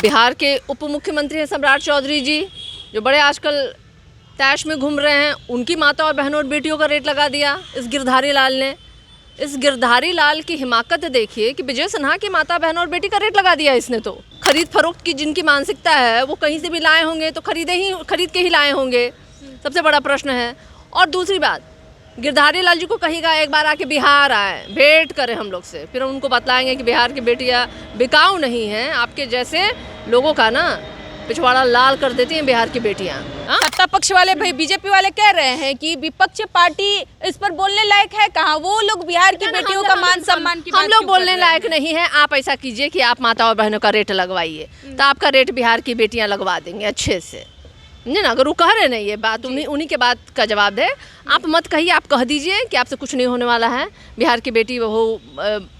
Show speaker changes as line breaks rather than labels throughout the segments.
बिहार के उप मुख्यमंत्री हैं सम्राट चौधरी जी, जो बड़े आजकल तैश में घूम रहे हैं। उनकी माता और बहनों और बेटियों का रेट लगा दिया इस गिरधारी लाल ने। इस गिरधारी लाल की हिमाकत देखिए कि विजय सिन्हा की माता बहन और बेटी का रेट लगा दिया इसने। तो खरीद फरोख्त की जिनकी मानसिकता है वो कहीं से भी लाए होंगे तो खरीद के ही लाए होंगे, सबसे बड़ा प्रश्न है। और दूसरी बात, गिरधारी लाल जी को कहिएगा एक बार आके बिहार आए, भेंट करें हम लोग से, फिर उनको बतलाएंगे कि बिहार की बेटियां बिकाऊ नहीं हैं, आपके जैसे लोगों का ना पिछवाड़ा लाल कर देती हैं बिहार की बेटियां।
सत्ता पक्ष वाले भाई बीजेपी वाले कह रहे हैं कि विपक्ष पार्टी इस पर बोलने लायक है कहाँ। वो लोग बिहार की बेटियों का मान सम्मान की
हम लोग बोलने लायक नहीं है। आप ऐसा कीजिए कि आप माता और बहनों का रेट लगवाइए, तो आपका रेट बिहार की बेटियां लगवा देंगे अच्छे से, समझे ना। अगर वो कह रहे नहीं ये बात, उन्हीं के बात का जवाब दे। आप मत कहिए, आप कह दीजिए कि आपसे कुछ नहीं होने वाला है, बिहार की बेटी बहू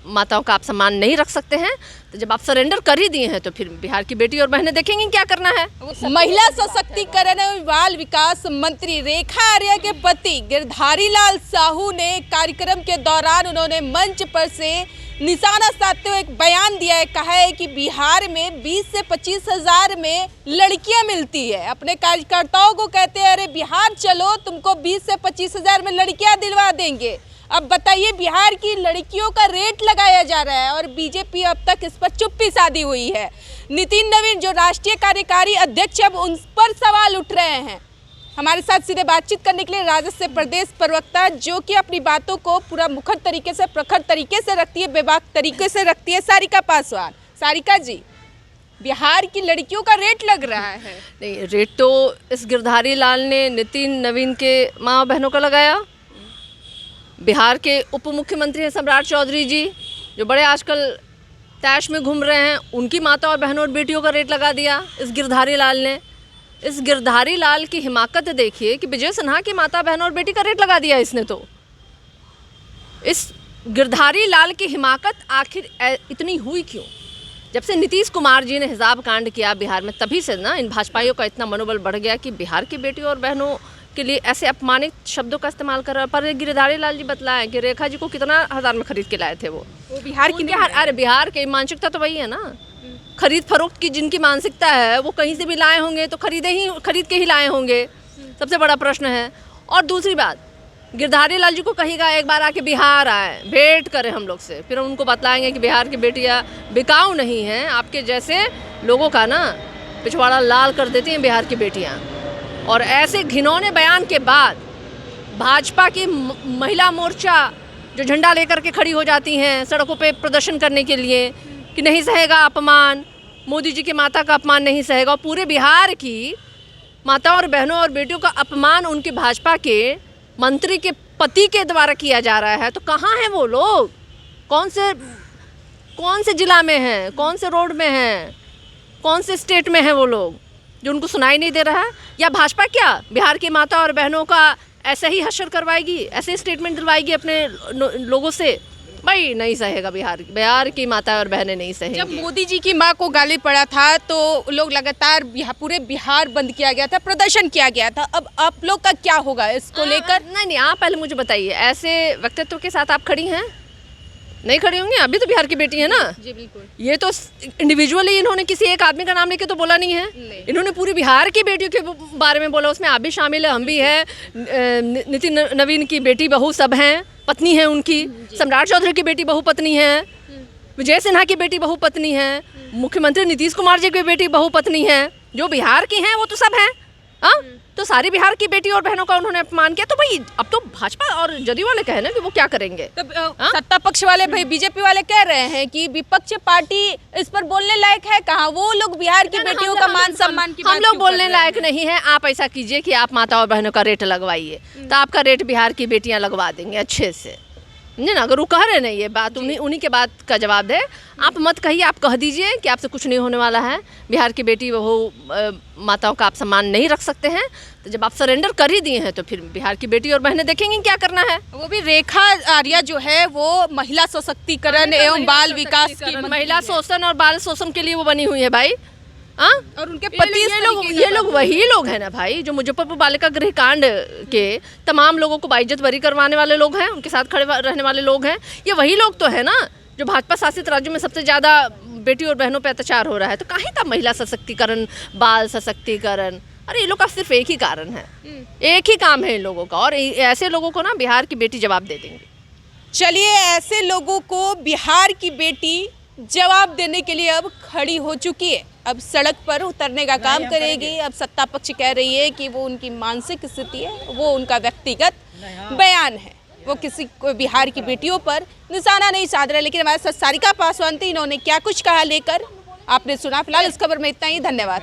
माताओं का आप सम्मान नहीं रख सकते हैं। तो जब आप सरेंडर कर ही दिए हैं तो फिर बिहार की बेटी और बहनें देखेंगी क्या करना है।
महिला सशक्तिकरण एवं बाल विकास मंत्री रेखा आर्या के पति गिरधारी लाल साहू ने कार्यक्रम के दौरान उन्होंने मंच पर से निशाना साधते हुए एक बयान दिया है। कहा है कि बिहार में 20 से 25 हजार में लड़कियां मिलती है। अपने कार्यकर्ताओं को कहते हैं अरे बिहार चलो, तुमको 20 से 25 हजार में लड़कियां दिलवा देंगे। अब बताइए, बिहार की लड़कियों का रेट लगाया जा रहा है और बीजेपी अब तक इस पर चुप्पी साधी हुई है। नितिन नवीन जो राष्ट्रीय कार्यकारी अध्यक्ष अब उन पर सवाल उठ रहे हैं। हमारे साथ सीधे बातचीत करने के लिए राजद से प्रदेश प्रवक्ता, जो कि अपनी बातों को पूरा मुखर तरीके से, प्रखर तरीके से रखती है, बेबाक तरीके से रखती है, सारिका पासवान। सारिका जी, बिहार की लड़कियों का रेट लग रहा है।
नहीं, रेट तो इस गिरधारी लाल ने नितिन नवीन के माँ बहनों का लगाया। बिहार के उप मुख्यमंत्री हैं सम्राट चौधरी जी, जो बड़े आजकल तैश में घूम रहे हैं। उनकी माता और बहनों और बेटियों का रेट लगा दिया इस गिरधारी लाल ने। इस गिरधारी लाल की हिमाकत देखिए कि विजय सिन्हा की माता बहन और बेटी का रेट लगा दिया इसने। तो इस गिरधारी लाल की हिमाकत आखिर इतनी हुई क्यों? जब से नीतीश कुमार जी ने हिजाब कांड किया बिहार में, तभी से ना इन भाजपाइयों का इतना मनोबल बढ़ गया कि बिहार की बेटियों और बहनों के लिए ऐसे अपमानित शब्दों का इस्तेमाल कर रहा है। पर गिरधारी लाल जी बतलाएं कि रेखा जी को कितना हजार में खरीद के लाए थे वो
बिहार की।
अरे बिहार की मानसिकता तो वही है ना। खरीद फरोख्त की जिनकी मानसिकता है वो कहीं से भी लाए होंगे तो खरीद के ही लाए होंगे, सबसे बड़ा प्रश्न है। और दूसरी बात, गिरधारी लाल जी को कहिएगा एक बार आके बिहार आए, भेंट करें हम लोग से, फिर उनको बतलाएंगे कि बिहार की बेटियां बिकाऊ नहीं हैं, आपके जैसे लोगों का ना पिछवाड़ा लाल कर देती हैं बिहार की बेटियां। और ऐसे घिनौने बयान के बाद भाजपा की महिला मोर्चा जो झंडा लेकर के खड़ी हो जाती हैं सड़कों पे प्रदर्शन करने के लिए कि नहीं सहेगा अपमान, मोदी जी की माता का अपमान नहीं सहेगा। और पूरे बिहार की माता और बहनों और बेटियों का अपमान उनके भाजपा के मंत्री के पति के द्वारा किया जा रहा है। तो कहाँ हैं वो लोग? कौन से जिला में हैं, कौन से रोड में हैं, कौन से स्टेट में हैं वो लोग जो उनको सुनाई नहीं दे रहा है? या भाजपा क्या बिहार की माता और बहनों का ऐसे ही हश्र करवाएगी, ऐसे स्टेटमेंट दिलवाएगी अपने लोगों से? भाई नहीं सहेगा, बिहार की माता और बहनें नहीं सहेंगी।
जब मोदी जी की मां को गाली पड़ा था तो लोग लगातार पूरे बिहार बंद किया गया था, प्रदर्शन किया गया था। अब आप लोग का क्या होगा इसको लेकर?
नहीं, आप पहले मुझे बताइए, ऐसे व्यक्तित्व के साथ आप खड़ी हैं? नहीं खड़ी होंगी। अभी तो बिहार की बेटी है ना
जी, बिल्कुल।
ये तो इंडिविजुअली इन्होंने किसी एक आदमी का नाम लेके तो बोला नहीं है, इन्होंने पूरी बिहार की बेटियों के बारे में बोला। उसमें आप भी शामिल है, हम भी है, नितिन नवीन की बेटी बहू सब हैं, पत्नी है उनकी, सम्राट चौधरी की बेटी बहू पत्नी है, विजय सिन्हा की बेटी बहू पत्नी है, मुख्यमंत्री नीतीश कुमार जी की बेटी बहू पत्नी है, जो बिहार की हैं वो तो सब हैं। तो सारी बिहार की बेटी और बहनों का उन्होंने अपमान किया। तो भाई अब तो भाजपा और जदयू वाले कहे ना कि वो क्या करेंगे।
सत्ता पक्ष वाले भाई बीजेपी वाले कह रहे हैं कि विपक्ष पार्टी इस पर बोलने लायक है कहाँ। वो लोग बिहार की बेटियों का मान सम्मान की
हम लोग बोलने लायक नहीं है। आप ऐसा कीजिए कि आप माता और बहनों का रेट लगवाइए, तो आपका रेट बिहार की बेटियां लगवा देंगे अच्छे से, समझे ना। अगर वो कह रहे नहीं ये बात, उन्हीं के बात का जवाब दे। आप मत कहिए, आप कह दीजिए कि आपसे कुछ नहीं होने वाला है, बिहार की बेटी बहू माताओं का आप सम्मान नहीं रख सकते हैं। तो जब आप सरेंडर कर ही दिए हैं तो फिर बिहार की बेटी और बहनें देखेंगी क्या करना है।
वो भी रेखा आर्या जो है वो महिला सशक्तिकरण एवं बाल विकास की,
महिला शोषण और बाल शोषण के लिए वो बनी हुई है भाई।
और उनके पति
ये लोग वही लोग हैं ना भाई, जो मुजफ्फरपुर बालिका गृह कांड के तमाम लोगों को बाइज्जत बरी करवाने वाले लोग हैं, उनके साथ खड़े रहने वाले लोग हैं। ये वही लोग तो है ना जो भाजपा शासित राज्यों में सबसे ज़्यादा बेटी और बहनों पे अत्याचार हो रहा है, तो काहे का महिला सशक्तिकरण, बाल सशक्तिकरण? अरे ये लोग का सिर्फ एक ही कारण है, एक ही काम है इन लोगों का, और ऐसे लोगों को ना बिहार की बेटी जवाब दे देंगे।
चलिए, ऐसे लोगों को बिहार की बेटी जवाब देने के लिए अब खड़ी हो चुकी है, अब सड़क पर उतरने का काम करेगी। अब सत्ता पक्ष कह रही है कि वो उनकी मानसिक स्थिति है, वो उनका व्यक्तिगत बयान है, वो किसी को बिहार की बेटियों पर निशाना नहीं साध रहे। लेकिन हमारे साथ सारिका पासवान थी, इन्होंने क्या कुछ कहा लेकर आपने सुना। फिलहाल इस खबर में इतना ही, धन्यवाद।